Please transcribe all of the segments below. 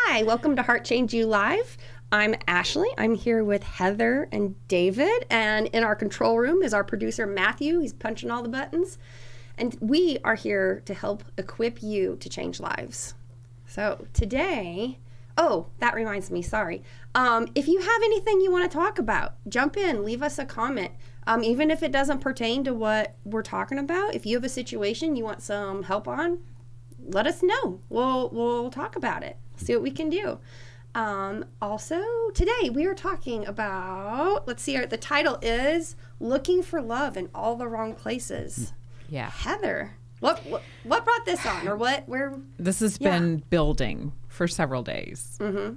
Hi, welcome to Heart Change You Live. I'm Ashley. I'm here with Heather and David, and in our control room is our producer Matthew. He's punching all the buttons, and we are here to help equip you to change lives. So today, that reminds me, sorry. If you have anything you want to talk about, jump in, leave us a comment. Even if it doesn't pertain to what we're talking about, if you have a situation you want some help on, let us know. We'll talk about it, see what we can do. Also, today we are talking about, let's see, the title is Looking for Love in All the Wrong Places. Yeah. Heather, what brought this on, or where? This has been building for several days. Mm-hmm.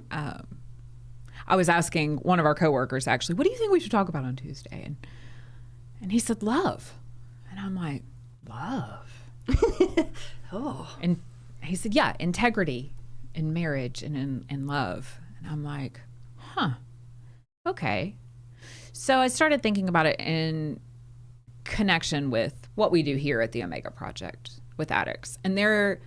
I was asking one of our coworkers, actually, what do you think we should talk about on Tuesday? And he said, love. And I'm like, love? Oh. And he said, yeah, integrity in marriage and in love. And I'm like, okay. So I started thinking about it in connection with what we do here at the Omega Project with addicts. And there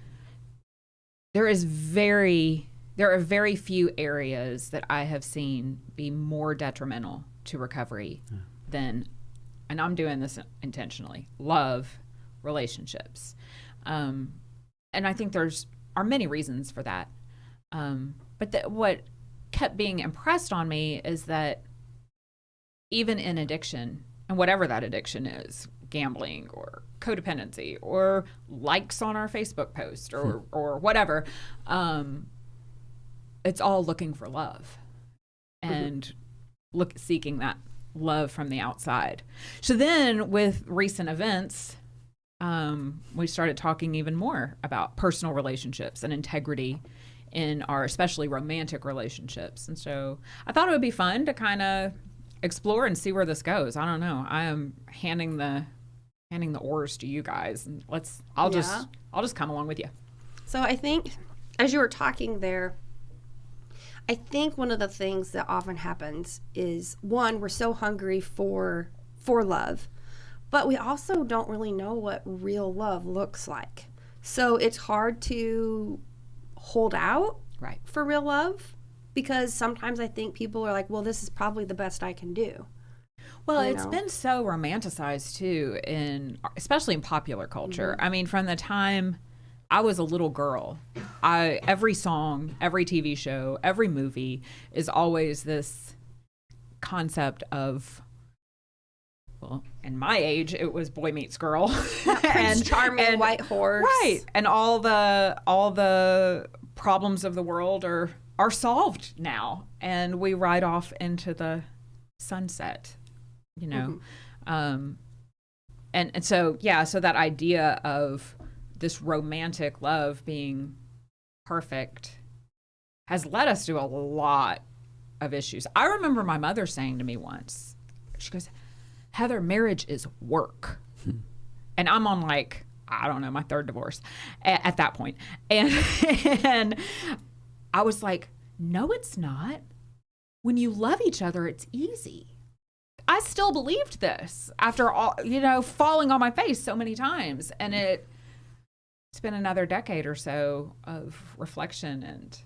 are very few areas that I have seen be more detrimental to recovery than, and I'm doing this intentionally, love, relationships. And I think there's are many reasons for that. But what kept being impressed on me is that even in addiction, and whatever that addiction is, gambling or codependency or likes on our Facebook post or whatever, it's all looking for love and seeking that love from the outside. So then with recent events, we started talking even more about personal relationships and integrity in our especially romantic relationships. And so I thought it would be fun to kind of explore and see where this goes. I don't know. I am handing the oars to you guys, and I'll just come along with you. So I think as you were talking there, I think one of the things that often happens is, one, we're so hungry for love, but we also don't really know what real love looks like. So it's hard to hold out for real love, because sometimes I think people are like, well, this is probably the best I can do. Well, it's been so romanticized too, especially in popular culture. Mm-hmm. I mean, from the time I was a little girl, every song, every TV show, every movie is always this concept of, well, in my age, it was boy meets girl. Prince Charming, white horse. Right. And all the problems of the world are solved now. And we ride off into the sunset, you know. Mm-hmm. And so that idea of this romantic love being perfect has led us to a lot of issues. I remember my mother saying to me once, she goes, Heather, marriage is work. And I'm on my third divorce at that point. And I was like, no, it's not. When you love each other, it's easy. I still believed this after all, falling on my face so many times. And it's been another decade or so of reflection and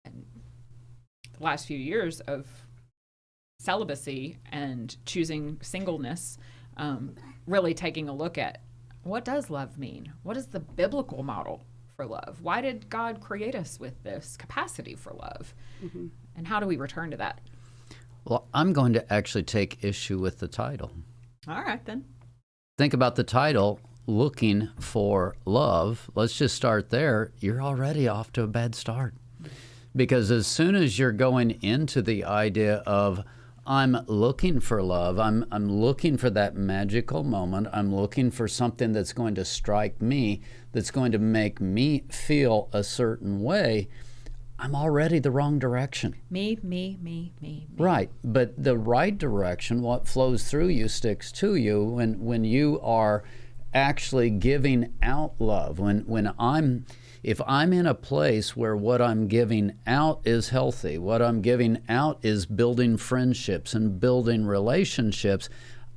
the last few years of celibacy and choosing singleness, really taking a look at what does love mean? What is the biblical model for love? Why did God create us with this capacity for love? Mm-hmm. And how do we return to that? Well, I'm going to actually take issue with the title. All right, then. Think about the title, Looking for Love. Let's just start there. You're already off to a bad start. Because as soon as you're going into the idea of, I'm looking for love, I'm looking for that magical moment, I'm looking for something that's going to strike me, that's going to make me feel a certain way, I'm already the wrong direction. Me. Right, but the right direction, what flows through you sticks to you when you are actually giving out love. If I'm in a place where what I'm giving out is healthy, what I'm giving out is building friendships and building relationships,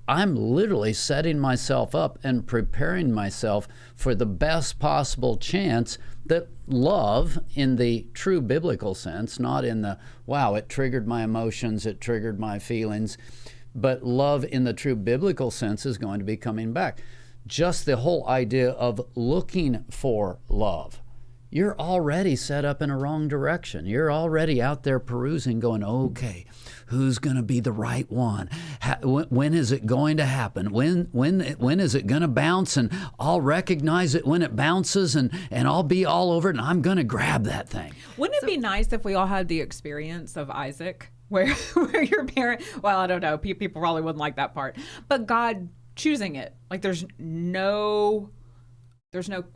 I'm literally setting myself up and preparing myself for the best possible chance that love, in the true biblical sense, not in the, wow, it triggered my emotions, it triggered my feelings, but love in the true biblical sense is going to be coming back. Just the whole idea of looking for love. You're already set up in a wrong direction. You're already out there perusing, going, okay, who's going to be the right one? When is it going to happen? When is it going to bounce? And I'll recognize it when it bounces, and I'll be all over it, and I'm going to grab that thing. Wouldn't it be nice if we all had the experience of Isaac, where your parent, well, I don't know, people probably wouldn't like that part, but God choosing it. Like there's no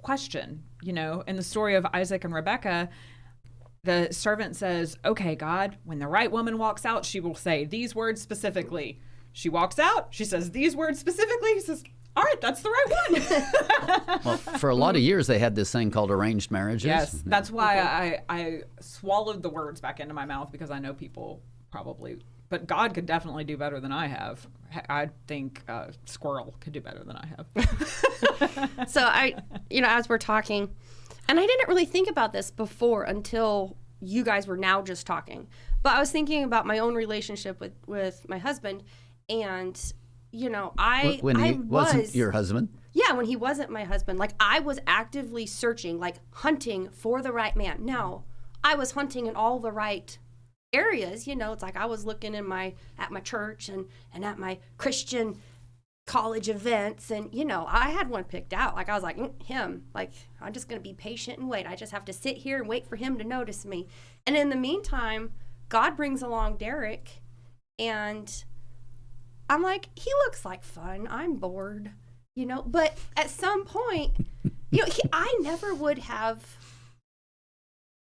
question, you know. In the story of Isaac and Rebekah, the servant says, okay, God, when the right woman walks out, she will say these words specifically. She walks out, she says these words specifically. He says, all right, that's the right one. Well, for a lot of years, they had this thing called arranged marriages. Yes, that's why I swallowed the words back into my mouth, because I know people probably, but God could definitely do better than I have. I think Squirrel could do better than I have. So as we're talking, and I didn't really think about this before until you guys were now just talking, but I was thinking about my own relationship with my husband, and when he wasn't your husband. Yeah, when he wasn't my husband, like I was actively searching, like hunting for the right man. Now, I was hunting in all the right areas, it's like I was looking at my church and at my Christian college events, and I had one picked out. Like I was like, him, like I'm just gonna be patient and wait. I just have to sit here and wait for him to notice me. And in the meantime, God brings along Derek, and I'm like, he looks like fun. I'm bored, but at some point, I never would have,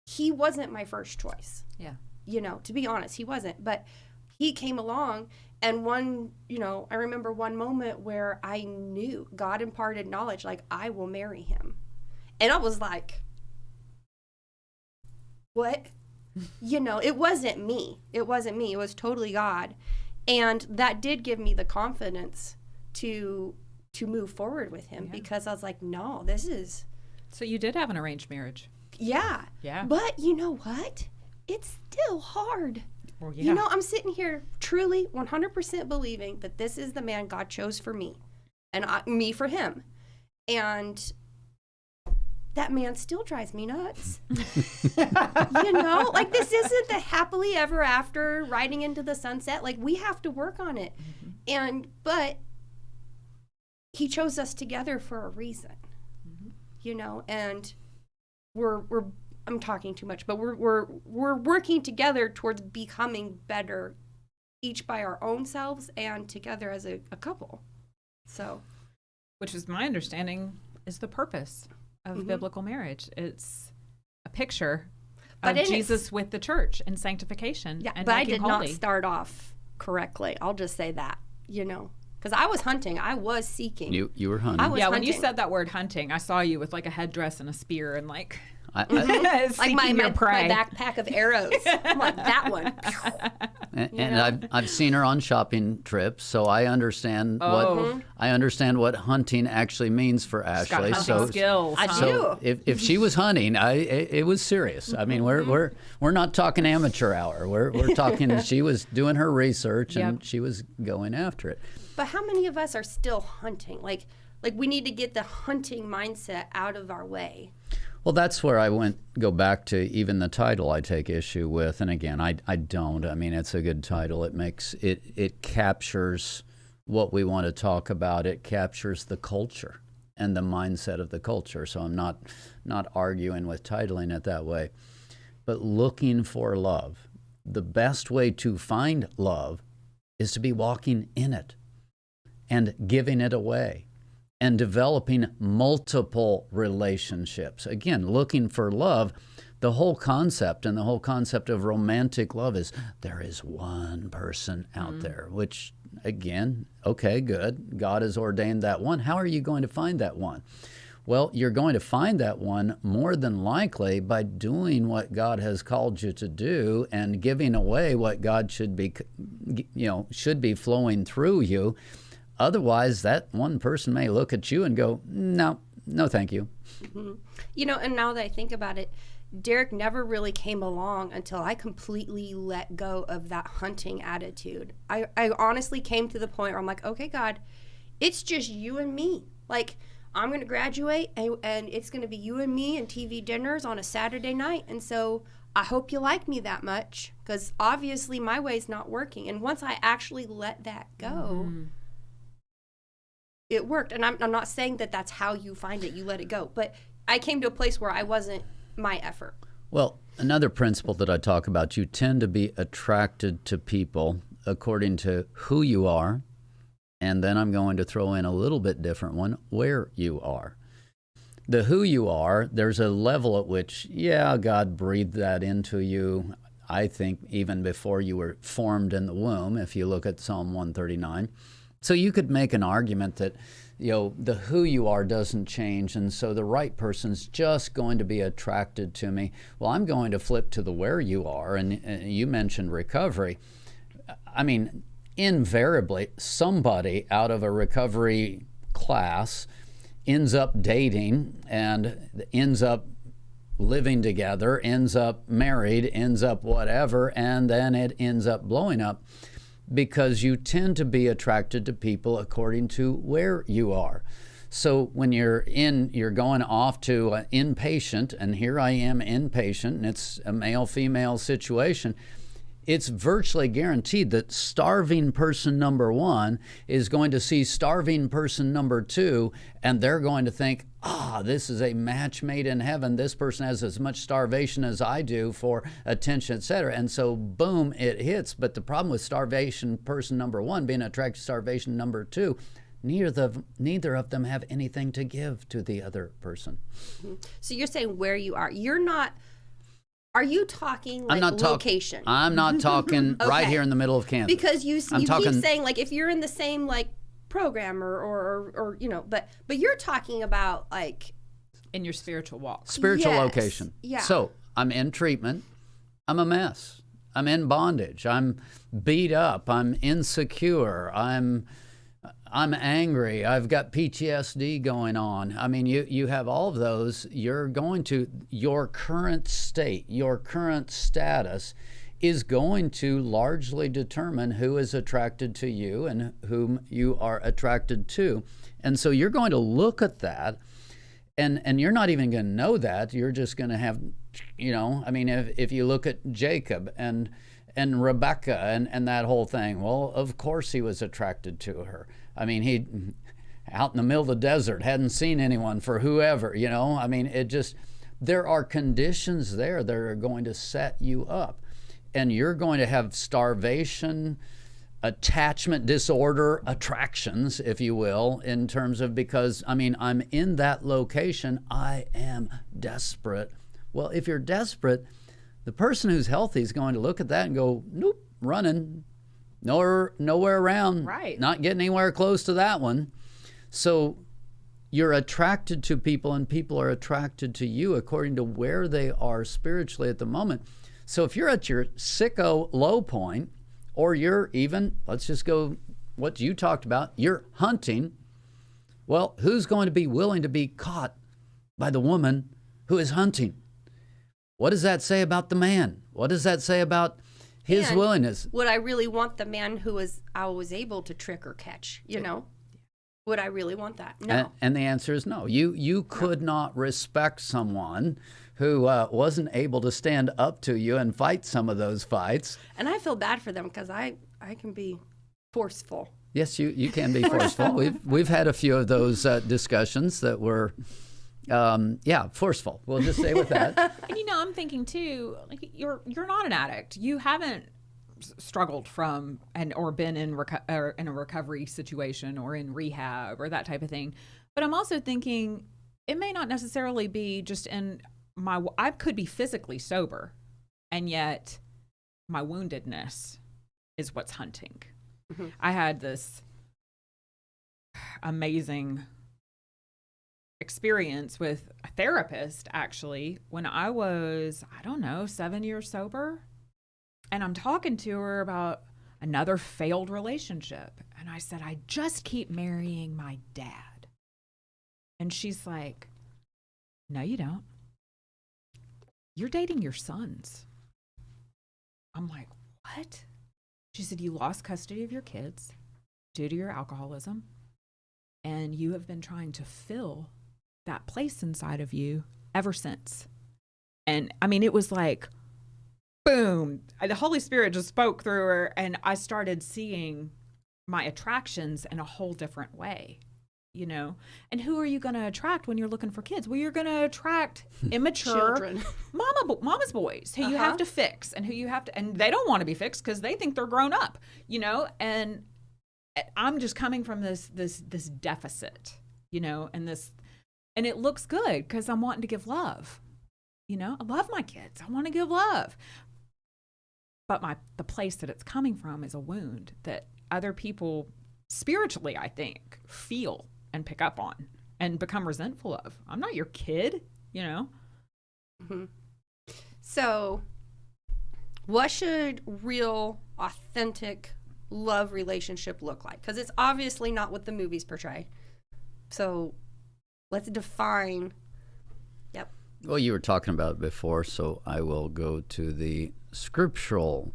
he wasn't my first choice. Yeah. To be honest, he wasn't, but he came along, and I remember one moment where I knew God imparted knowledge, like I will marry him. And I was like, what? It wasn't me. It was totally God. And that did give me the confidence to move forward with him, because I was like, no, this is. So you did have an arranged marriage. Yeah. Yeah. But you know what? It's still hard. Well, yeah. I'm sitting here truly 100% believing that this is the man God chose for me, and me for him. And that man still drives me nuts. Like this isn't the happily ever after riding into the sunset. Like we have to work on it. Mm-hmm. But he chose us together for a reason, and we're I'm talking too much, but we're working together towards becoming better, each by our own selves and together as a couple. So, which is my understanding is the purpose of biblical marriage. It's a picture of Jesus with the church and sanctification. Yeah, and but I did holy. not start off correctly. I'll just say that, because I was hunting. I was seeking. You were hunting. I was hunting. When you said that word hunting, I saw you with like a headsress and a spear and like. Like my backpack of arrows. I'm like, that one. And I've seen her on shopping trips, so I understand what hunting actually means for Ashley. She's got hunting skills. I do. So if she was hunting, it was serious. I mean, we're not talking amateur hour. We're talking. She was doing her research and she was going after it. But how many of us are still hunting? Like we need to get the hunting mindset out of our way. Well, that's where I go back to even the title I take issue with. And again, I don't. I mean, it's a good title. It captures what we want to talk about. It captures the culture and the mindset of the culture. So I'm not arguing with titling it that way. But looking for love, the best way to find love is to be walking in it and giving it away. And developing multiple relationships. Again, looking for love, the whole concept of romantic love is there is one person out there, which again, okay, good. God has ordained that one. How are you going to find that one? Well, you're going to find that one more than likely by doing what God has called you to do and giving away what God should be flowing through you. Otherwise, that one person may look at you and go, no, no, thank you. You know, and now that I think about it, Derek never really came along until I completely let go of that hunting attitude. I honestly came to the point where I'm like, okay, God, it's just you and me. Like, I'm going to graduate and it's going to be you and me and TV dinners on a Saturday night. And so I hope you like me that much, because obviously my way's not working. And once I actually let that go, it worked. And I'm not saying that that's how you find it, you let it go. But I came to a place where I wasn't my effort. Well, another principle that I talk about, you tend to be attracted to people according to who you are. And then I'm going to throw in a little bit different one, where you are. The who you are, there's a level at which, yeah, God breathed that into you, I think, even before you were formed in the womb, if you look at Psalm 139. So you could make an argument that, you know, the who you are doesn't change, and so the right person's just going to be attracted to me. Well, I'm going to flip to the where you are, and you mentioned recovery. I mean, invariably, somebody out of a recovery class ends up dating and ends up living together, ends up married, ends up whatever, and then it ends up blowing up, because you tend to be attracted to people according to where you are. So when you're going off to inpatient, and here I am inpatient, and it's a male-female situation, it's virtually guaranteed that starving person number one is going to see starving person number two, and they're going to think, this is a match made in heaven. This person has as much starvation as I do for attention, etc. And so, boom, it hits. But the problem with starvation person number one being attracted to starvation number two, neither of them have anything to give to the other person. So you're saying where you are. You're not... Are you talking like location? I'm not talking okay. Right here in the middle of Kansas. Because you keep saying, like, if you're in the same, like, program or you know, but you're talking about, like... In your spiritual walk. Spiritual location. Yeah. So I'm in treatment. I'm a mess. I'm in bondage. I'm beat up. I'm insecure. I'm angry. I've got PTSD going on. I mean, you have all of those. You're going to, your current state, your current status is going to largely determine who is attracted to you and whom you are attracted to. And so you're going to look at that, and you're not even going to know that. You're just going to have, you know, I mean, if you look at Jacob and Rebecca and that whole thing, well, of course he was attracted to her. I mean, he out in the middle of the desert, hadn't seen anyone for whoever, you know. I mean, there are conditions there that are going to set you up. And you're going to have starvation, attachment disorder, attractions, if you will, in terms of, because, I mean, I'm in that location, I am desperate. Well, if you're desperate, the person who's healthy is going to look at that and go, nope, running. Nowhere around, right? Not getting anywhere close to that one. So you're attracted to people, and people are attracted to you according to where they are spiritually at the moment. So if you're at your sicko low point, or you're even, let's just go what you talked about, you're hunting, well, who's going to be willing to be caught by the woman who is hunting? What does that say about the man? What does that say about his willingness? Would I really want the man I was able to trick or catch, you know? Would I really want that? No. And the answer is no. You could not respect someone who wasn't able to stand up to you and fight some of those fights. And I feel bad for them, because I can be forceful. Yes, you can be forceful. We've had a few of those discussions that were... forceful. We'll just stay with that. And you know, I'm thinking too, like, you're not an addict. You haven't struggled from or been in a recovery situation or in rehab or that type of thing. But I'm also thinking it may not necessarily be just I could be physically sober, and yet my woundedness is what's hunting. Mm-hmm. I had this amazing experience with a therapist, actually, when I was, 7 years sober. And I'm talking to her about, another failed relationship. And I said, I just keep marrying my dad. And she's like, no, you don't. You're dating your sons. I'm like, what? She said, you lost custody of your kids due to your alcoholism, and you have been trying to fill that place inside of you ever since. And I mean, it was like, boom, the Holy Spirit just spoke through her, and I started seeing my attractions in a whole different way, you know? And who are you going to attract when you're looking for kids? Well, you're going to attract immature Children. mama's boys who you have to fix, and who you have to, and they don't want to be fixed because they think they're grown up, you know? And I'm just coming from this deficit, you know, and it looks good because I'm wanting to give love. You know, I love my kids. I want to give love. But the place that it's coming from is a wound that other people spiritually, I think, feel and pick up on and become resentful of. I'm not your kid, you know? Mm-hmm. So what should real, authentic love relationship look like? Because it's obviously not what the movies portray. So let's define. Yep. Well, you were talking about it before, so I will go to the scriptural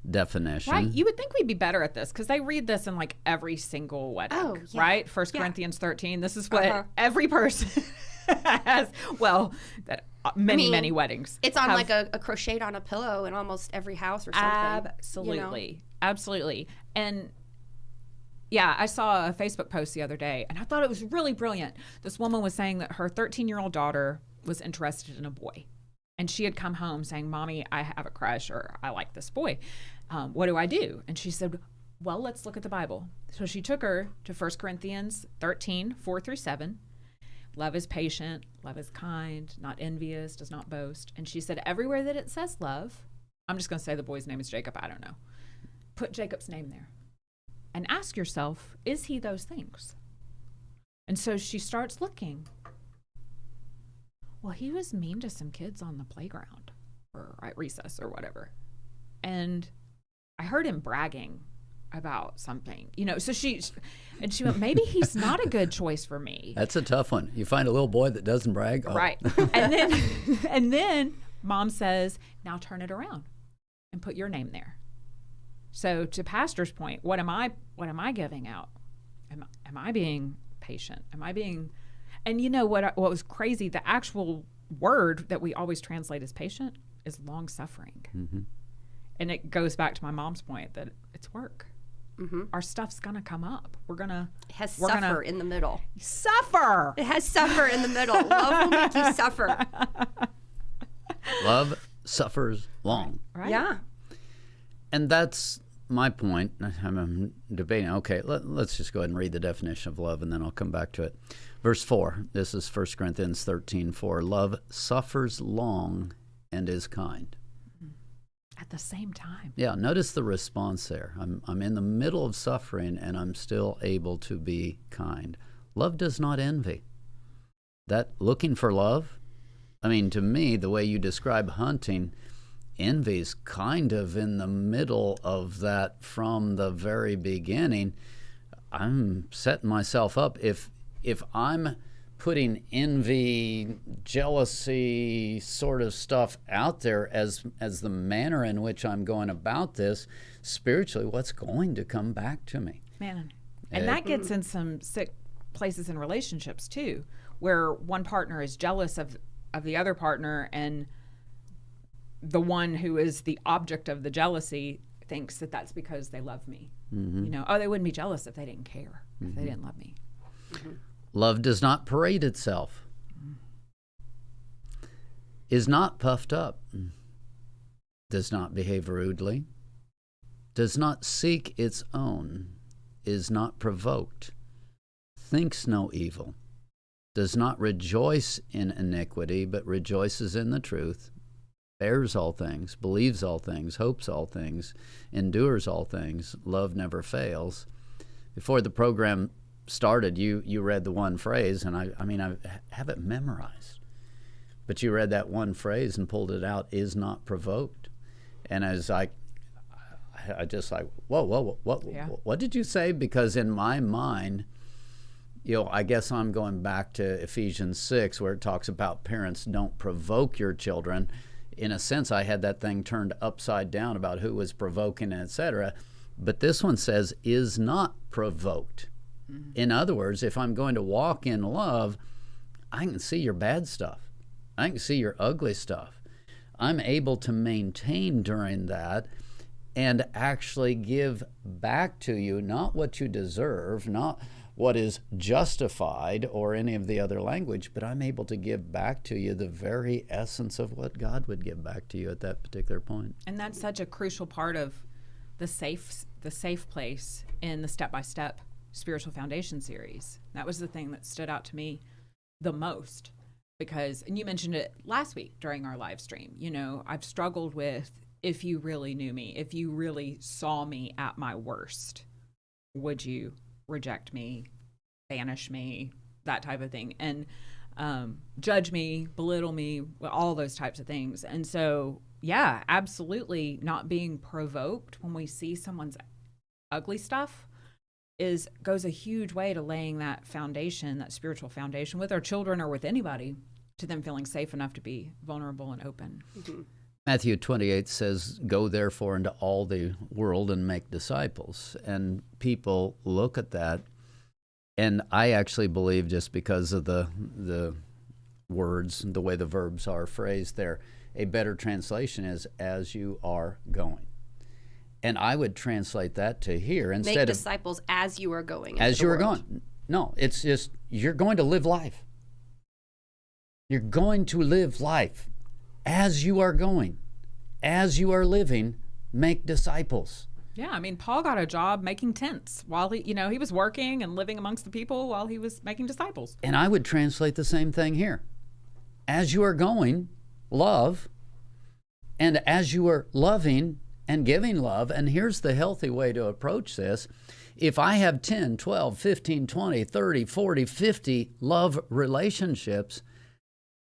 definition. Right. You would think we'd be better at this because they read this in like every single wedding, right? 1 Corinthians 13. This is what every person has. Well, that many weddings. It's on like a crocheted on a pillow in almost every house or something. Absolutely. You know? Absolutely. And yeah, I saw a Facebook post the other day, and I thought it was really brilliant. This woman was saying that her 13-year-old daughter was interested in a boy. And she had come home saying, Mommy, I have a crush, or I like this boy. What do I do? And she said, well, let's look at the Bible. So she took her to 1 Corinthians 13, 4-7. Love is patient, love is kind, not envious, does not boast. And she said, everywhere that it says love, I'm just going to say the boy's name is Jacob, I don't know. Put Jacob's name there. And ask yourself, is he those things? And so she starts looking. Well, he was mean to some kids on the playground or at recess or whatever. And I heard him bragging about something, you know, so she went, maybe he's not a good choice for me. That's a tough one. You find a little boy that doesn't brag. Oh. Right. And then Mom says, now turn it around and put your name there. So to Pastor's point, what am I giving out? Am I being patient? Am I being, and you know what was crazy? The actual word that we always translate as patient is long suffering. Mm-hmm. And it goes back to my mom's point that it's work. Mm-hmm. Our stuff's gonna come up. It has suffer in the middle. Suffer. It has suffer in the middle. Love will make you suffer. Love suffers long. Right. Yeah. And that's my point. I'm debating. Okay, let's just go ahead and read the definition of love, and then I'll come back to it. Verse 4. This is 1 Corinthians 13:4. Love suffers long and is kind. At the same time. Yeah, notice the response there. I'm in the middle of suffering, and I'm still able to be kind. Love does not envy. That looking for love, I mean, to me, the way you describe hunting, envy's kind of in the middle of that from the very beginning. I'm setting myself up. If I'm putting envy, jealousy sort of stuff out there as the manner in which I'm going about this, spiritually, what's going to come back to me? Man, and that gets in some sick places in relationships too, where one partner is jealous of the other partner, and the one who is the object of the jealousy thinks that that's because they love me. Mm-hmm. You know, they wouldn't be jealous if they didn't care, if they didn't love me. Mm-hmm. Love does not parade itself, is not puffed up, does not behave rudely, does not seek its own, is not provoked, thinks no evil, does not rejoice in iniquity, but rejoices in the truth, bears all things, believes all things, hopes all things, endures all things. Love never fails. Before the program started, you read the one phrase, and I mean, I have it memorized. But you read that one phrase and pulled it out, is not provoked. And as I I just like, whoa, what did you say? Because in my mind, I guess I'm going back to Ephesians 6, where it talks about parents don't provoke your children. In a sense, I had that thing turned upside down about who was provoking, etc. But this one says, is not provoked. Mm-hmm. In other words, if I'm going to walk in love, I can see your bad stuff. I can see your ugly stuff. I'm able to maintain during that and actually give back to you not what you deserve, not what is justified or any of the other language, but I'm able to give back to you the very essence of what God would give back to you at that particular point. And that's such a crucial part of the safe place in the step-by-step spiritual foundation series. That was the thing that stood out to me the most, because, and you mentioned it last week during our live stream, I've struggled with, if you really knew me, if you really saw me at my worst, would you reject me, banish me, that type of thing, and judge me, belittle me, all those types of things. And so, yeah, absolutely not being provoked when we see someone's ugly stuff goes a huge way to laying that foundation, that spiritual foundation with our children or with anybody, to them feeling safe enough to be vulnerable and open. Mm-hmm. Matthew 28 says, go therefore into all the world and make disciples. And people look at that, and I actually believe, just because of the words, the way the verbs are phrased there, a better translation is as you are going. And I would translate that to here instead make of disciples as you are going. As you are going. No, it's just you're going to live life. You're going to live life as you are going, as you are living. Make disciples. Yeah, I mean, Paul got a job making tents while he was working and living amongst the people while he was making disciples. And I would translate the same thing here. As you are going, love, and as you are loving and giving love, and here's the healthy way to approach this. If I have 10, 12, 15, 20, 30, 40, 50 love relationships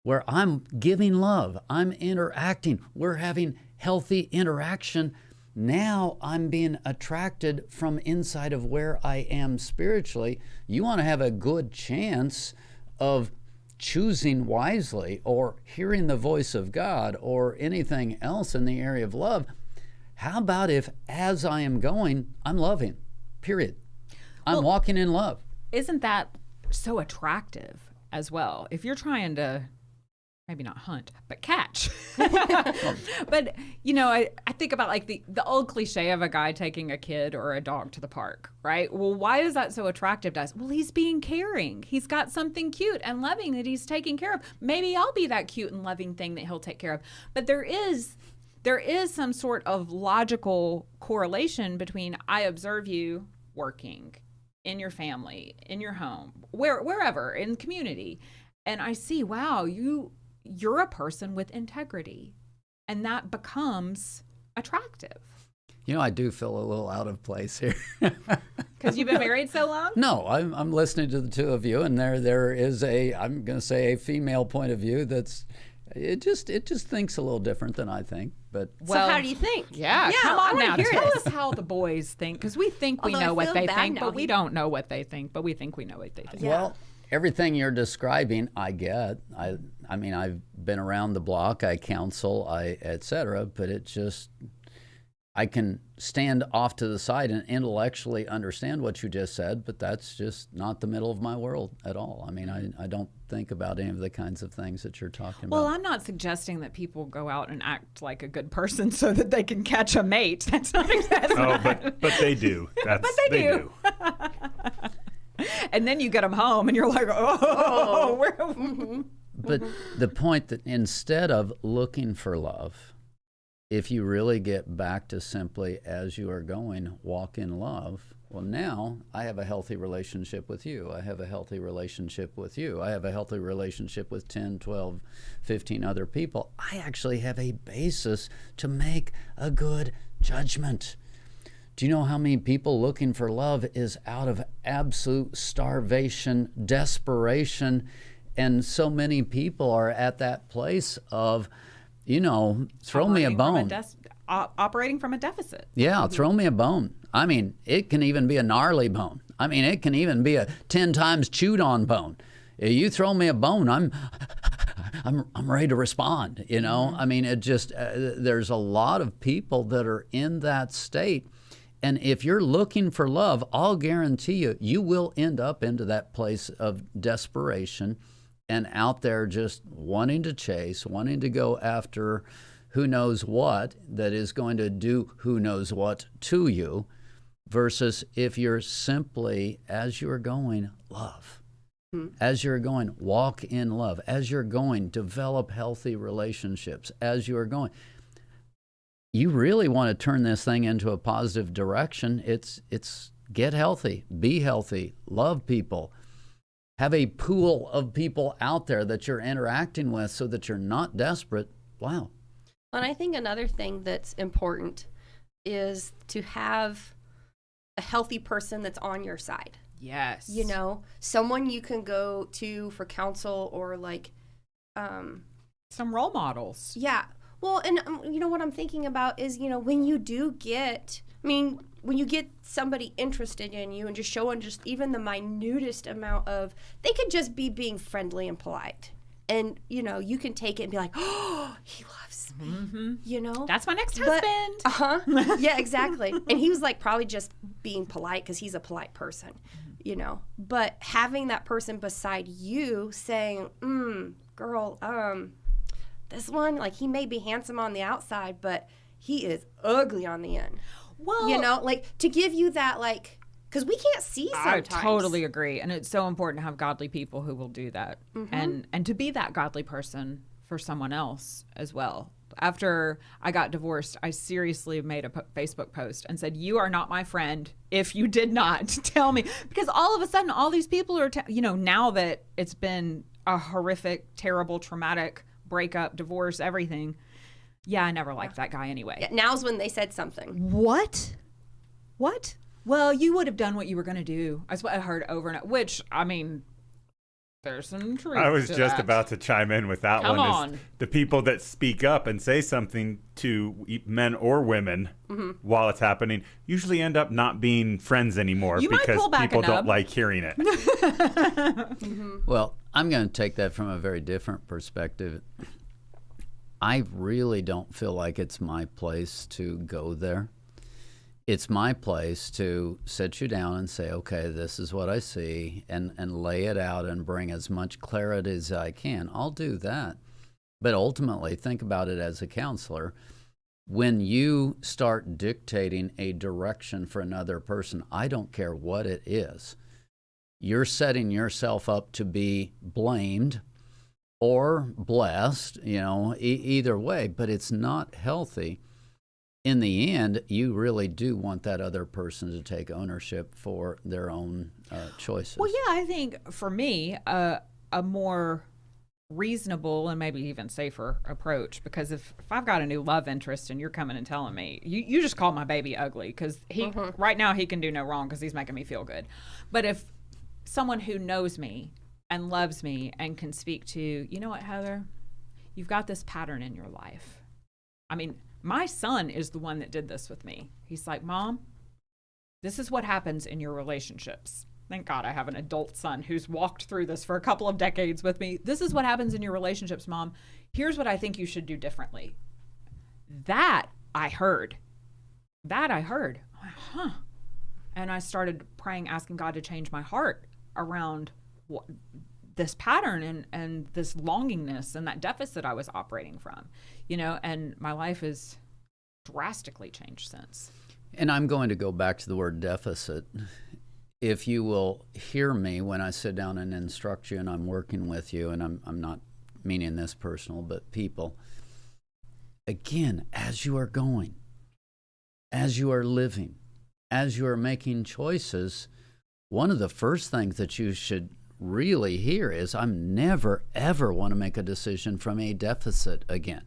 where I'm giving love, I'm interacting, we're having healthy interaction, now I'm being attracted from inside of where I am spiritually. You want to have a good chance of choosing wisely or hearing the voice of God or anything else in the area of love. How about if, as I am going, I'm loving, period. I'm walking in love. Isn't that so attractive as well? If you're trying to, maybe not hunt, but catch. But, I think about like the old cliche of a guy taking a kid or a dog to the park, right? Well, why is that so attractive to us? Well, he's being caring. He's got something cute and loving that he's taking care of. Maybe I'll be that cute and loving thing that he'll take care of. But there is some sort of logical correlation between I observe you working in your family, in your home, wherever, in the community, and I see, wow, you're a person with integrity, and that becomes attractive. I do feel a little out of place here. Because you've been married so long? No, I'm listening to the two of you, and there is I'm going to say, a female point of view that's it just thinks a little different than I think. But so how do you think? Yeah, come on now. Tell us how the boys think, because we think we know what they think, but we don't know what they think, but we think we know what they think. Yeah. Well, everything you're describing, I get. I mean, I've been around the block. I counsel, etc. But it just, I can stand off to the side and intellectually understand what you just said, but that's just not the middle of my world at all. I mean, I don't think about any of the kinds of things that you're talking about. Well, I'm not suggesting that people go out and act like a good person so that they can catch a mate. That's not exactly. But they do. But they do. And then you get them home and you're like, But the point that instead of looking for love, if you really get back to simply as you are going, walk in love, well, now I have a healthy relationship with you. I have a healthy relationship with you. I have a healthy relationship with 10, 12, 15 other people. I actually have a basis to make a good judgment. Do you know how many people looking for love is out of absolute starvation, desperation, and so many people are at that place of, throw me a bone. operating from a deficit. Yeah, throw me a bone. I mean, it can even be a gnarly bone. I mean, it can even be a 10 times chewed on bone. You throw me a bone, I'm ready to respond, you know? I mean, it just, there's a lot of people that are in that state. And if you're looking for love, I'll guarantee you, you will end up into that place of desperation and out there just wanting to chase, wanting to go after who knows what that is going to do who knows what to you, versus if you're simply, as you're going, love. As you're going, walk in love. As you're going, develop healthy relationships. As you're going, you really want to turn this thing into a positive direction. It's get healthy, be healthy, love people, have a pool of people out there that you're interacting with so that you're not desperate. Wow. And I think another thing that's important is to have a healthy person that's on your side. Yes. You know, someone you can go to for counsel or like some role models. Yeah. Well, and you know what I'm thinking about is, you know, when you do get, I mean, when you get somebody interested in you and just showing just even the minutest amount of, they could just be being friendly and polite. And, you know, you can take it and be like, oh, he loves me, you know? That's my next husband. Yeah, exactly. And he was like probably just being polite because he's a polite person, you know? But having that person beside you saying, girl, this one, like, he may be handsome on the outside, but he is ugly on the end. Well, you know, like, to give you that, like, because we can't see sometimes. I totally agree. And it's so important to have godly people who will do that. And to be that godly person for someone else as well. After I got divorced, I seriously made a Facebook post and said, you are not my friend if you did not tell me. Because all of a sudden, all these people are, you know, now that it's been a horrific, terrible, traumatic breakup, divorce, everything. Yeah, I never liked that guy anyway. Yeah, now's when they said something. What? Well, you would have done what you were going to do. That's what I heard over and over, which, I mean, there's some truth I was to just that. about to chime in with that Come one. on. Is the people that speak up and say something to men or women while it's happening usually end up not being friends anymore You might because pull back people a nub. don't like hearing it. Well, I'm going to take that from a very different perspective. I really don't feel like it's my place to go there. It's my place to sit you down and say, okay, this is what I see, and lay it out and bring as much clarity as I can. I'll do that. But ultimately, think about it as a counselor. When you start dictating a direction for another person, I don't care what it is, you're setting yourself up to be blamed or blessed, you know, either way, but it's not healthy. In the end, you really do want that other person to take ownership for their own choices. Well, yeah, I think for me, a more reasonable and maybe even safer approach, because if I've got a new love interest and you're coming and telling me, you just call my baby ugly, because right now he can do no wrong because he's making me feel good. But if someone who knows me and loves me and can speak to, you know what, Heather, you've got this pattern in your life. I mean, my son is the one that did this with me. He's like, Mom, this is what happens in your relationships. Thank God I have an adult son who's walked through this for a couple of decades with me. This is what happens in your relationships, Mom. Here's what I think you should do differently. That I heard. I'm like, huh. And I started praying, asking God to change my heart around this pattern and this longingness and that deficit I was operating from, you know, and my life has drastically changed since. And I'm going to go back to the word deficit. If you will hear me when I sit down and instruct you and I'm working with you, and I'm not meaning this personal, but people, again, as you are going, as you are living, as you are making choices, one of the first things that you should really hear is, I'm never, ever want to make a decision from a deficit again.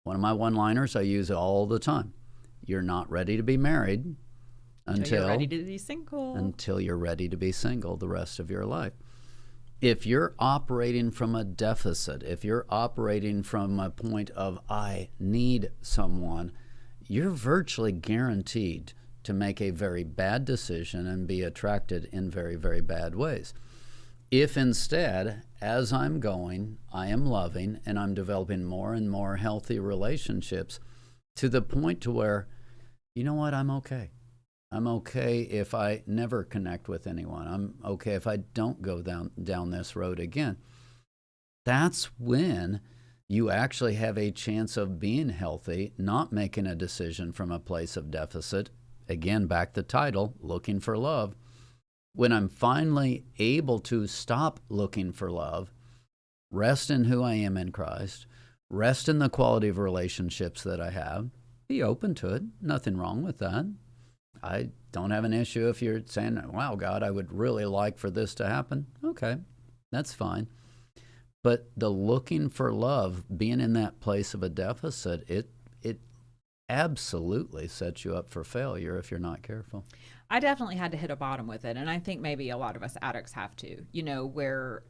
One of my one-liners I use all the time. You're not ready to be married until you're ready to be single. Until you're ready to be single the rest of your life. If you're operating from a deficit, if you're operating from a point of, I need someone, you're virtually guaranteed to make a very bad decision and be attracted in very, very bad ways. If instead, as I'm going, I am loving and I'm developing more and more healthy relationships to the point to where, you know what, I'm okay. I'm okay if I never connect with anyone. I'm okay if I don't go down this road again. That's when you actually have a chance of being healthy, not making a decision from a place of deficit. Again, back to the title, looking for love. When I'm finally able to stop looking for love, rest in who I am in Christ, rest in the quality of relationships that I have, be open to it. Nothing wrong with that. I don't have an issue if you're saying, wow, God, I would really like for this to happen. Okay, that's fine. But the looking for love, being in that place of a deficit, it absolutely sets you up for failure if you're not careful. I definitely had to hit a bottom with it, and I think maybe a lot of us addicts have to, where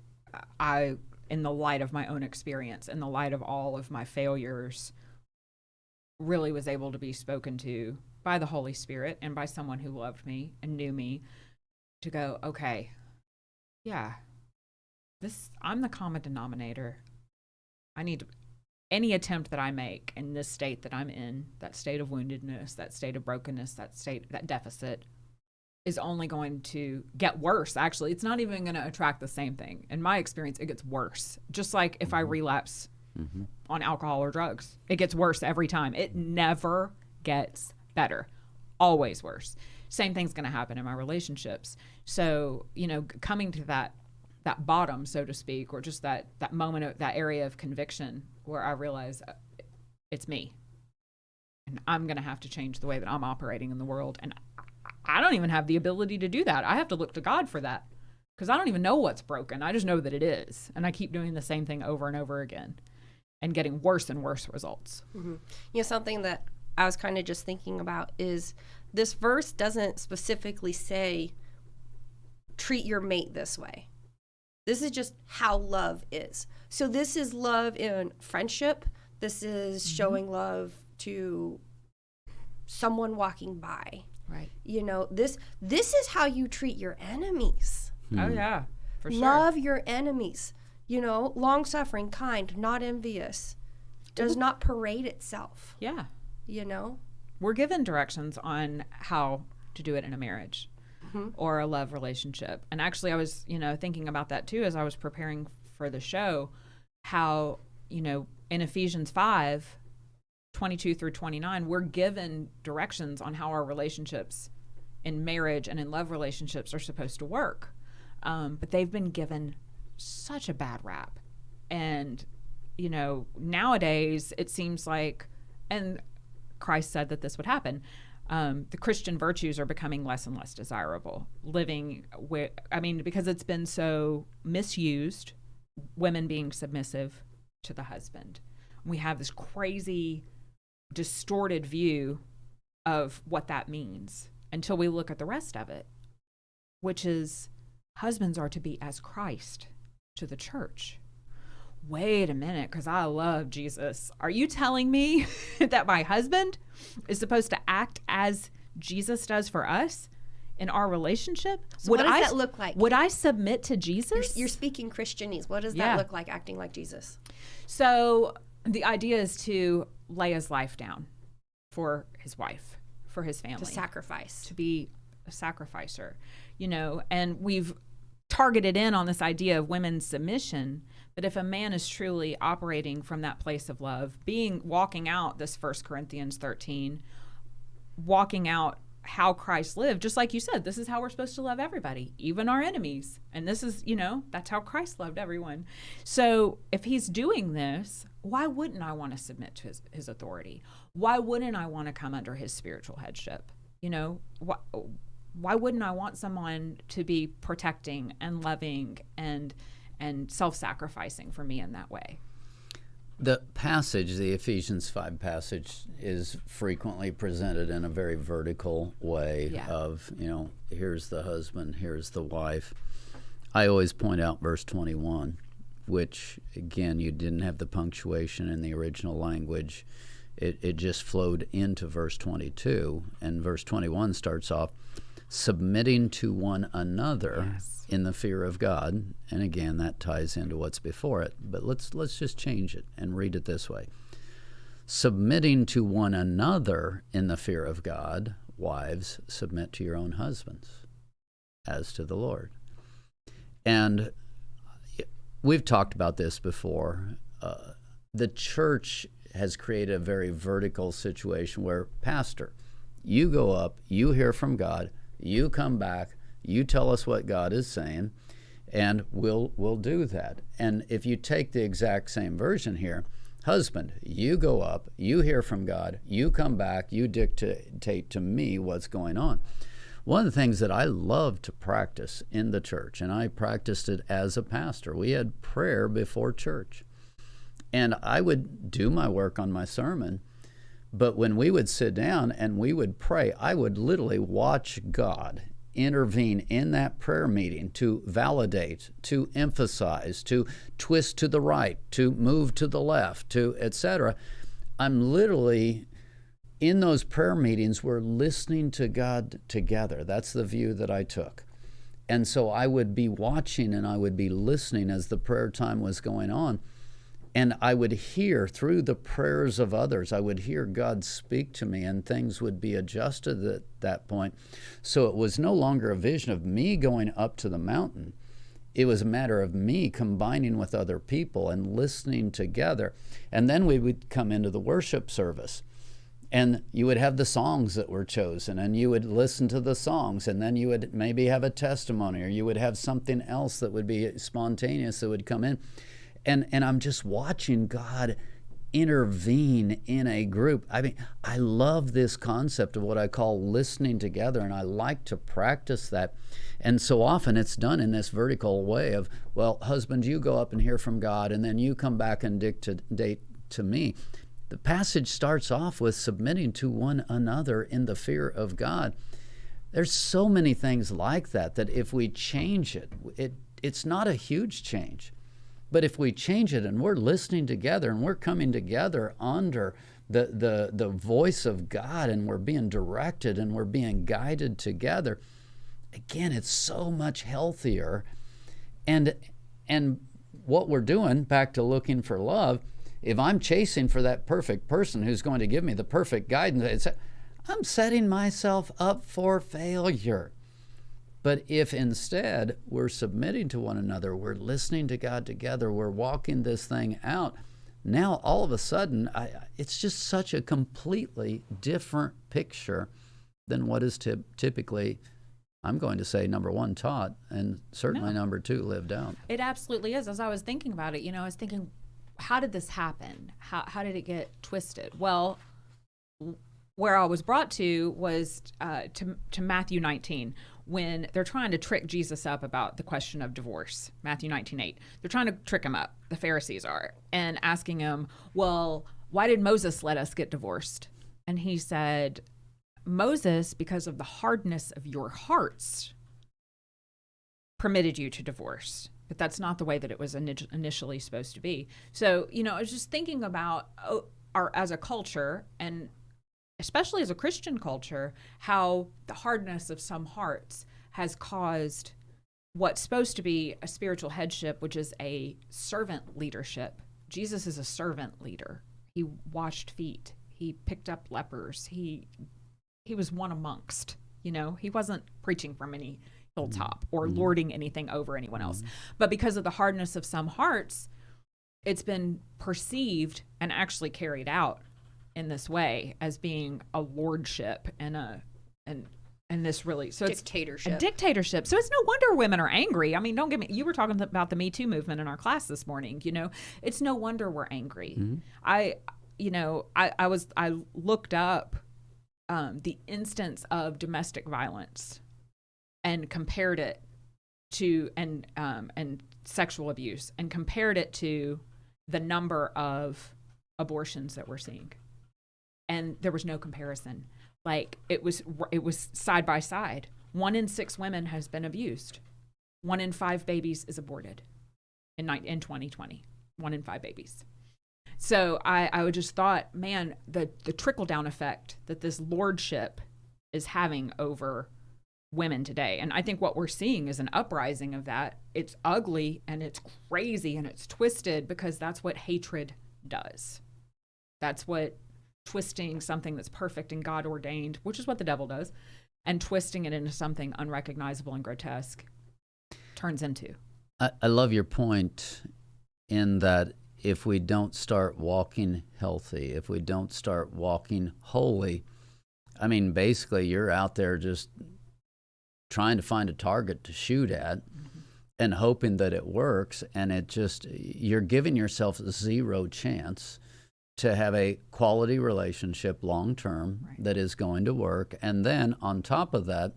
I, in the light of my own experience, in the light of all of my failures, really was able to be spoken to by the Holy Spirit and by someone who loved me and knew me to go, okay, yeah, I'm the common denominator. I need any attempt that I make in this state that I'm in, that state of woundedness, that state of brokenness, that deficit, is only going to get worse. Actually, it's not even going to attract the same thing. In my experience, it gets worse. Just like if I relapse on alcohol or drugs, it gets worse every time. It never gets better, always worse. Same thing's going to happen in my relationships. So, coming to that bottom, so to speak, or just that moment of that area of conviction where I realize it's me and I'm going to have to change the way that I'm operating in the world. And I don't even have the ability to do that. I have to look to God for that because I don't even know what's broken. I just know that it is. And I keep doing the same thing over and over again and getting worse and worse results. Mm-hmm. Something that I was kind of just thinking about is this verse doesn't specifically say, treat your mate this way. This is just how love is. So this is love in friendship. This is showing love to someone walking by. Right. This is how you treat your enemies. Oh, yeah, for sure. Love your enemies. Long-suffering, kind, not envious. Does not parade itself. Yeah. We're given directions on how to do it in a marriage. Or a love relationship. And actually I was, thinking about that too as I was preparing for the show, how, in Ephesians 5:22 through 29, we're given directions on how our relationships in marriage and in love relationships are supposed to work. But they've been given such a bad rap. And, nowadays it seems like, and Christ said that this would happen, the Christian virtues are becoming less and less desirable. Because it's been so misused, women being submissive to the husband. We have this crazy, distorted view of what that means until we look at the rest of it, which is husbands are to be as Christ to the church. Wait a minute, because I love Jesus. Are you telling me that my husband is supposed to act as Jesus does for us in our relationship? So what does that look like? Would I submit to Jesus? You're speaking Christianese. What does that look like, acting like Jesus? So the idea is to lay his life down for his wife, for his family. To sacrifice. To be a sacrificer, and we've targeted in on this idea of women's submission. But if a man is truly operating from that place of love, walking out this 1 Corinthians 13, walking out how Christ lived, just like you said, this is how we're supposed to love everybody, even our enemies. And this is, that's how Christ loved everyone. So if he's doing this, why wouldn't I want to submit to his authority? Why wouldn't I want to come under his spiritual headship? Why wouldn't I want someone to be protecting and loving and self-sacrificing for me in that way? The passage, the Ephesians 5 passage, is frequently presented in a very vertical way of, here's the husband, here's the wife. I always point out verse 21, which, again, you didn't have the punctuation in the original language. It just flowed into verse 22, and verse 21 starts off, submitting to one another in the fear of God. And again, that ties into what's before it. But let's just change it and read it this way. Submitting to one another in the fear of God, wives, submit to your own husbands, as to the Lord. And we've talked about this before. The church has created a very vertical situation where, pastor, you go up, you hear from God, you come back, you tell us what God is saying, and we'll do that. And if you take the exact same version here, husband, you go up, you hear from God, you come back, you dictate to me what's going on. One of the things that I love to practice in the church, and I practiced it as a pastor, we had prayer before church. And I would do my work on my sermon, but when we would sit down and we would pray, I would literally watch God intervene in that prayer meeting to validate, to emphasize, to twist to the right, to move to the left, to etc. I'm literally, in those prayer meetings, we're listening to God together. That's the view that I took. And so I would be watching and I would be listening as the prayer time was going on. And I would hear through the prayers of others, I would hear God speak to me, and things would be adjusted at that point. So it was no longer a vision of me going up to the mountain. It was a matter of me combining with other people and listening together. And then we would come into the worship service. And you would have the songs that were chosen, and you would listen to the songs, and then you would maybe have a testimony, or you would have something else that would be spontaneous that would come in. And I'm just watching God intervene in a group. I mean, I love this concept of what I call listening together, and I like to practice that. And so often it's done in this vertical way of, well, husband, you go up and hear from God, and then you come back and dictate to me. The passage starts off with submitting to one another in the fear of God. There's so many things like that if we change it's not a huge change. But if we change it and we're listening together and we're coming together under the voice of God, and we're being directed and we're being guided together, again, it's so much healthier. And what we're doing, back to looking for love, if I'm chasing for that perfect person who's going to give me the perfect guidance, I'm setting myself up for failure. But if instead we're submitting to one another, we're listening to God together, we're walking this thing out, now all of a sudden, it's just such a completely different picture than what is typically, I'm going to say, number one, taught, and certainly number two, lived out. It absolutely is. As I was thinking about it, I was thinking, how did this happen? How did it get twisted? Well, where I was brought to was to Matthew 19, when they're trying to trick Jesus up about the question of divorce. Matthew 19:8. They're trying to trick him up, the Pharisees are, and asking him, well, why did Moses let us get divorced? And he said, Moses, because of the hardness of your hearts, permitted you to divorce. But that's not the way that it was initially supposed to be. So, I was just thinking about as a culture, and especially as a Christian culture, how the hardness of some hearts has caused what's supposed to be a spiritual headship, which is a servant leadership. Jesus is a servant leader. He washed feet. He picked up lepers. He was one amongst, he wasn't preaching from any hilltop or lording anything over anyone else. But because of the hardness of some hearts, it's been perceived and actually carried out in this way as being a lordship and this really, so dictatorship. It's a dictatorship. So it's no wonder women are angry. I mean, don't get me, you were talking about the Me Too movement in our class this morning, it's no wonder we're angry. I looked up the instance of domestic violence and compared it to, and sexual abuse, and compared it to the number of abortions that we're seeing. And there was no comparison. Like, it was side by side. 1 in 6 women has been abused. 1 in 5 babies is aborted in 2020. 1 in 5 babies. So I would just thought, man, the trickle down effect that this lordship is having over women today. And I think what we're seeing is an uprising of that. It's ugly and it's crazy and it's twisted because that's what hatred does. That's what twisting something that's perfect and God ordained, which is what the devil does, and twisting it into something unrecognizable and grotesque turns into. I love your point in that if we don't start walking healthy, if we don't start walking holy, I mean, basically you're out there just trying to find a target to shoot at and hoping that it works, and you're giving yourself zero chance to have a quality relationship long term that is going to work. And then on top of that,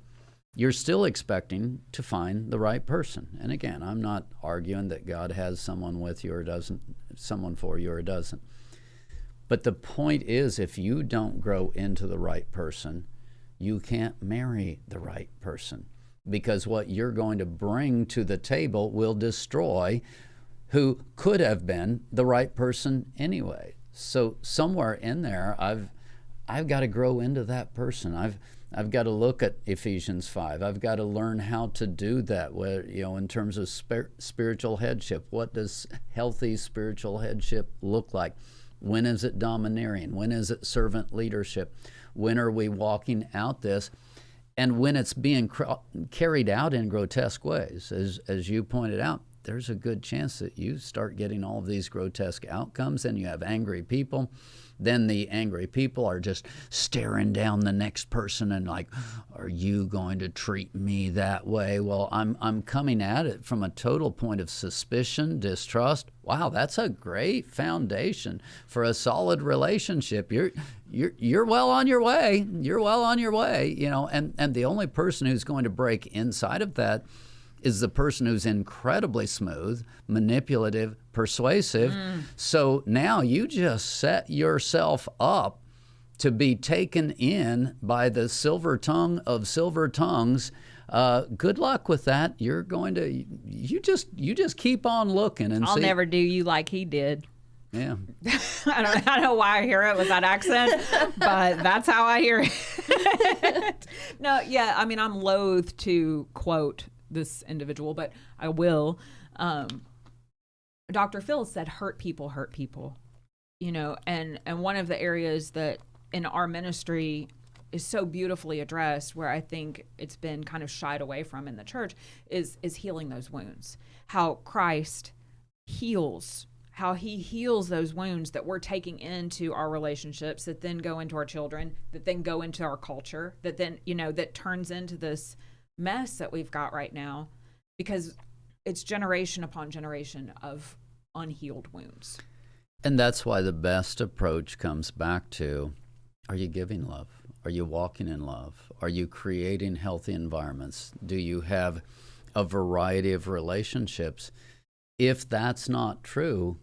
you're still expecting to find the right person. And again, I'm not arguing that God has someone with you or doesn't, someone for you or doesn't. But the point is, if you don't grow into the right person, you can't marry the right person, because what you're going to bring to the table will destroy who could have been the right person anyway. So somewhere in there, I've got to grow into that person. I've got to look at Ephesians 5. I've got to learn how to do that. Where, in terms of spiritual headship, what does healthy spiritual headship look like? When is it domineering? When is it servant leadership? When are we walking out this? And when it's being carried out in grotesque ways, as you pointed out, there's a good chance that you start getting all of these grotesque outcomes, and you have angry people. Then the angry people are just staring down the next person and like, are you going to treat me that way? Well, I'm coming at it from a total point of suspicion, distrust. Wow, that's a great foundation for a solid relationship. You're well on your way. You're well on your way, and the only person who's going to break inside of that is the person who's incredibly smooth, manipulative, persuasive. So now you just set yourself up to be taken in by the silver tongue of silver tongues. Good luck with that. You're going to, you just keep on looking and I'll see. never do you like he did. Yeah. I don't know why I hear it with that accent, but that's how I hear it. No, yeah, I mean, I'm loath to quote this individual, but I will. Dr. Phil said, hurt people, and one of the areas that in our ministry is so beautifully addressed, where I think it's been kind of shied away from in the church, is healing those wounds. How Christ heals, how he heals those wounds that we're taking into our relationships, that then go into our children, that then go into our culture, that then, that turns into this mess that we've got right now, because it's generation upon generation of unhealed wounds. And that's why the best approach comes back to, are you giving love? Are you walking in love? Are you creating healthy environments? Do you have a variety of relationships? If that's not true,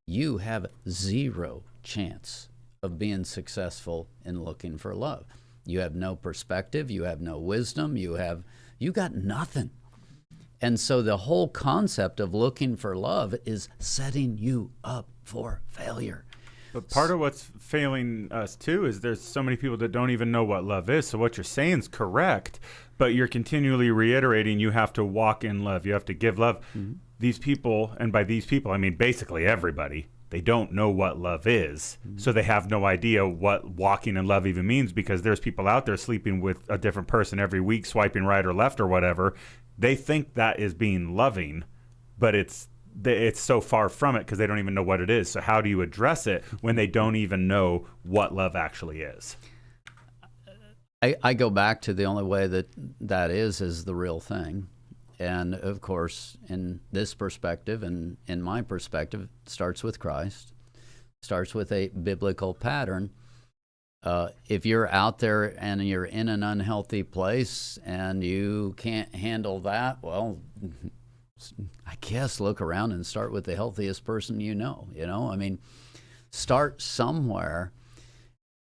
you have zero chance of being successful in looking for love. You have no perspective, you have no wisdom, you got nothing. And so the whole concept of looking for love is setting you up for failure. But part of what's failing us too is there's so many people that don't even know what love is. So what you're saying is correct, but you're continually reiterating you have to walk in love. You have to give love. Mm-hmm. These people, and by these people, I mean basically everybody, they don't know what love is. Mm-hmm. So they have no idea what walking in love even means, because there's people out there sleeping with a different person every week, swiping right or left or whatever. They think that is being loving, but it's so far from it because they don't even know what it is. So how do you address it when they don't even know what love actually is? I go back to the only way that is the real thing. And of course, in this perspective and in my perspective, it starts with Christ, starts with a biblical pattern. If you're out there and you're in an unhealthy place and you can't handle that, well, I guess look around and start with the healthiest person you know. I mean, start somewhere.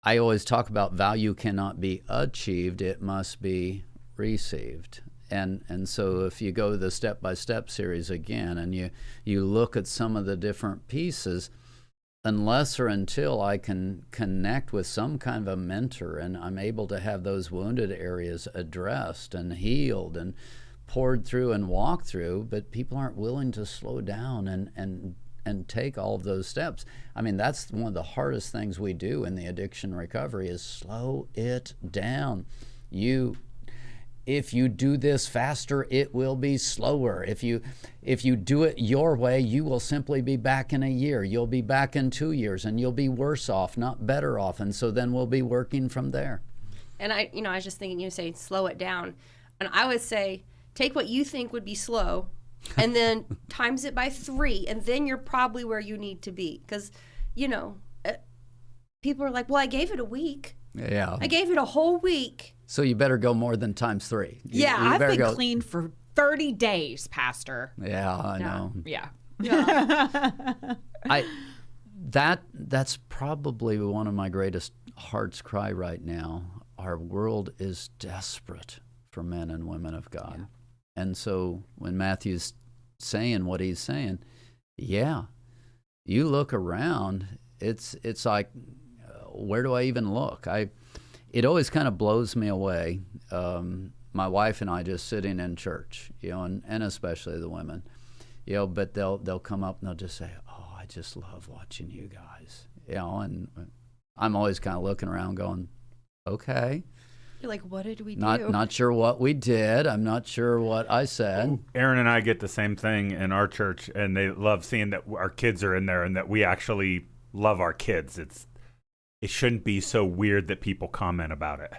I always talk about value cannot be achieved, it must be received. And so if you go to the step-by-step series again and you look at some of the different pieces, unless or until I can connect with some kind of a mentor and I'm able to have those wounded areas addressed and healed and poured through and walked through, but people aren't willing to slow down and take all of those steps. I mean, that's one of the hardest things we do in the addiction recovery is slow it down. If you do this faster, it will be slower. If you do it your way, you will simply be back in a year. You'll be back in 2 years, and you'll be worse off, not better off. And so then we'll be working from there. And I was just thinking, you say slow it down, and I would say take what you think would be slow, and then times it by 3, and then you're probably where you need to be. Because people are like, well, I gave it a week. Yeah. I gave it a whole week. So you better go more than times 3. Yeah, you I've better been clean for 30 days, Pastor. Yeah, I know. Yeah. That's probably one of my greatest heart's cry right now. Our world is desperate for men and women of God. Yeah. And so when Matthew's saying what he's saying, yeah, you look around, it's like, where do I even look? It always kind of blows me away. My wife and I just sitting in church, and especially the women, but they'll come up and they'll just say, "Oh, I just love watching you guys," and I'm always kind of looking around, going, "Okay." You're like, what did we do? Not sure what we did. I'm not sure what I said. Aaron and I get the same thing in our church, and they love seeing that our kids are in there and that we actually love our kids. It shouldn't be so weird that people comment about it.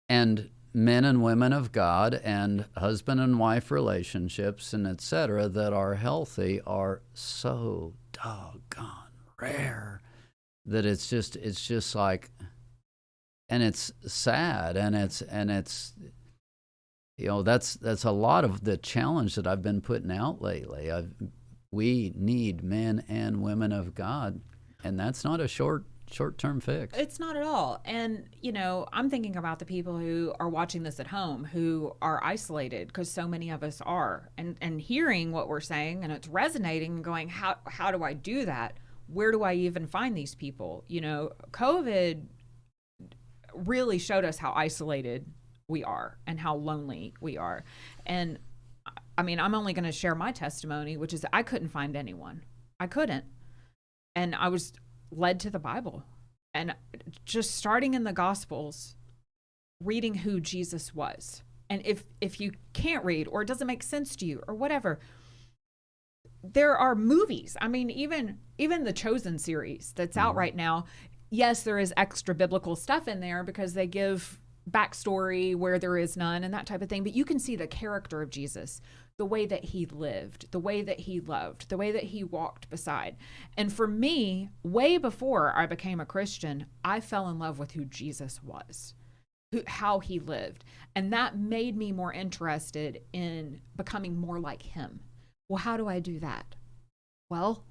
And men and women of God and husband and wife relationships and et cetera that are healthy are so doggone rare that it's just like, and it's sad, and it's that's a lot of the challenge that I've been putting out lately. We need men and women of God, and that's not a short-term fix. It's not at all. And, I'm thinking about the people who are watching this at home who are isolated, because so many of us are, and hearing what we're saying, and it's resonating and going, how do I do that? Where do I even find these people? COVID really showed us how isolated we are and how lonely we are. And I mean, I'm only going to share my testimony, which is I couldn't find anyone. I couldn't. And I was led to the Bible, and just starting in the Gospels, reading who Jesus was. And if you can't read, or it doesn't make sense to you, or whatever, there are movies. I mean, even the Chosen series that's out right now, yes, there is extra biblical stuff in there because they give backstory where there is none and that type of thing, but you can see the character of Jesus, the way that he lived, the way that he loved, the way that he walked beside. And for me, way before I became a Christian, I fell in love with who Jesus was, how he lived. And that made me more interested in becoming more like him. Well, how do I do that? Well,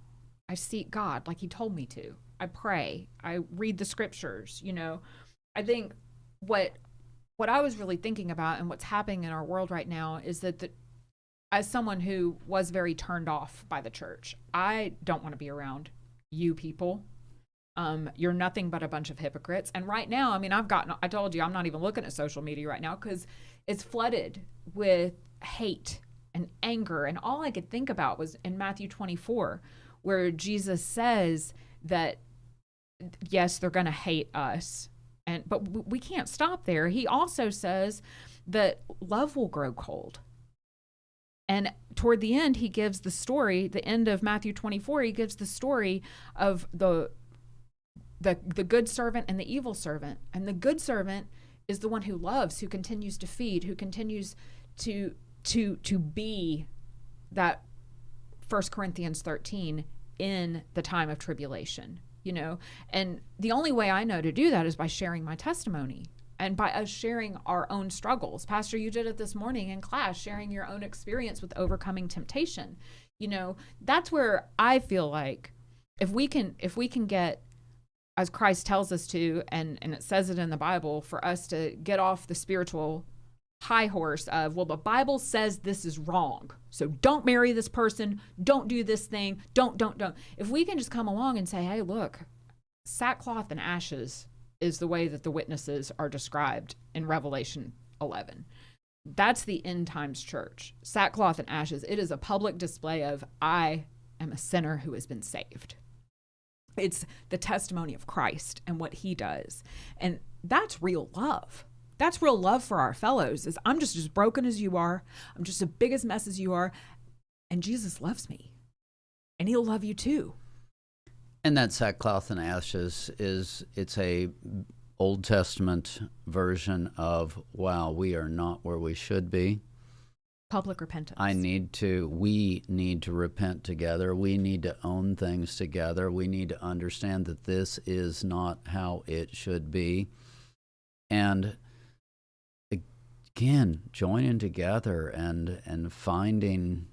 I seek God like he told me to. I pray. I read the scriptures. I think what I was really thinking about and what's happening in our world right now is that as someone who was very turned off by the church, I don't want to be around you people. You're nothing but a bunch of hypocrites. And right now, I mean, I told you, I'm not even looking at social media right now because it's flooded with hate and anger. And all I could think about was in Matthew 24, where Jesus says that, yes, they're going to hate us, but we can't stop there. He also says that love will grow cold. And toward the end, he gives the story, the end of Matthew 24, he gives the story of the good servant and the evil servant. And the good servant is the one who loves, who continues to feed, who continues to be that 1 Corinthians 13 in the time of tribulation. And the only way I know to do that is by sharing my testimony and by us sharing our own struggles. Pastor, you did it this morning in class, sharing your own experience with overcoming temptation. That's where I feel like if we can get, as Christ tells us to, and it says it in the Bible, for us to get off the spiritual high horse of, well, the Bible says this is wrong, so don't marry this person, don't do this thing, don't. If we can just come along and say, hey, look, sackcloth and ashes is the way that the witnesses are described in Revelation 11. That's the end times church. Sackcloth and ashes. It is a public display of, I am a sinner who has been saved. It's the testimony of Christ and what he does. And that's real love. That's real love for our fellows, is I'm just as broken as you are. I'm just as big as mess as you are. And Jesus loves me. And he'll love you too. And that sackcloth and ashes it's a Old Testament version of, wow, we are not where we should be. Public repentance. We need to repent together. We need to own things together. We need to understand that this is not how it should be. And again, joining together and finding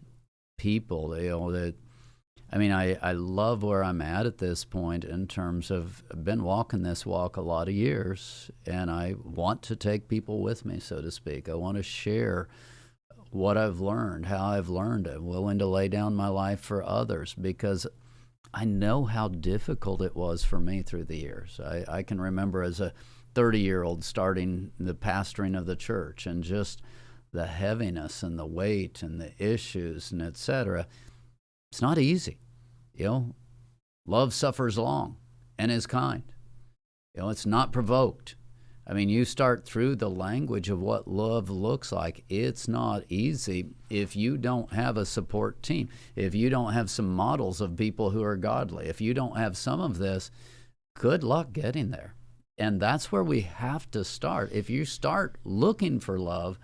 people, that, I mean, I love where I'm at this point in terms of, I've been walking this walk a lot of years, and I want to take people with me, so to speak. I want to share what I've learned, how I've learned it. I'm willing to lay down my life for others because I know how difficult it was for me through the years. I can remember as a 30-year-old starting the pastoring of the church, and just the heaviness and the weight and the issues and et cetera. It's not easy. Love suffers long and is kind. It's not provoked. I mean, you start through the language of what love looks like. It's not easy if you don't have a support team, if you don't have some models of people who are godly, if you don't have some of this, good luck getting there. And that's where we have to start. If you start looking for love,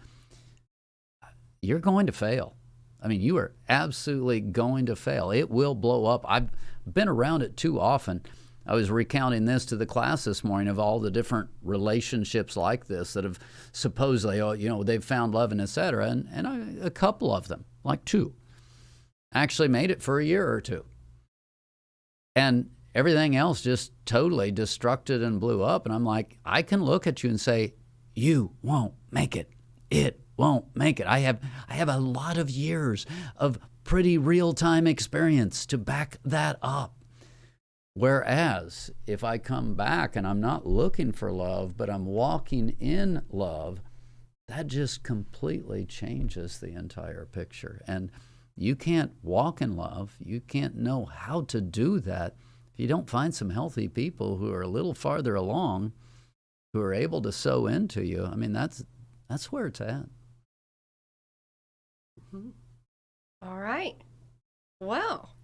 you're going to fail. I mean, you are absolutely going to fail. It will blow up. I've been around it too often. I was recounting this to the class this morning of all the different relationships like this that have supposedly, they've found love and et cetera. And a couple of them, like two, actually made it for a year or two. And everything else just totally destructed and blew up. And I'm like, I can look at you and say, you won't make it. It won't make it. I have a lot of years of pretty real-time experience to back that up. Whereas if I come back and I'm not looking for love, but I'm walking in love, that just completely changes the entire picture. And you can't walk in love. You can't know how to do that if you don't find some healthy people who are a little farther along, who are able to sow into you. I mean, that's where it's at. Mm-hmm. All right. Well,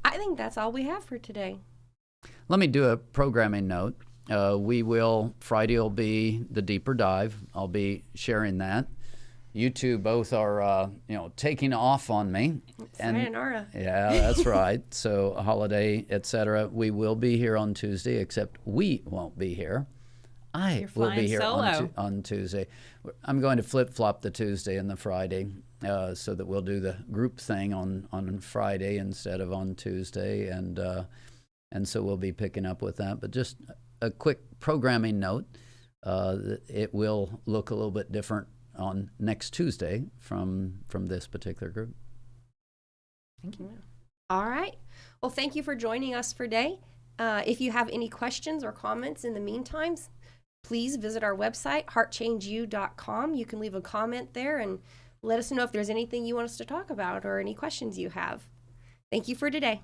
I think that's all we have for today. Let me do a programming note. Friday will be the deeper dive. I'll be sharing that. You two both are, taking off on me. Sayonara. Yeah, that's right. So a holiday, etc. We will be here on Tuesday, except we won't be here. I will be here on Tuesday. I'm going to flip-flop the Tuesday and the Friday so that we'll do the group thing on Friday instead of on Tuesday. And so we'll be picking up with that. But just a quick programming note, it will look a little bit different on next Tuesday from this particular group. Thank you. All right. Well, thank you for joining us for today. If you have any questions or comments in the meantime, please visit our website, heartchangeyou.com. You can leave a comment there and let us know if there's anything you want us to talk about or any questions you have. Thank you for today.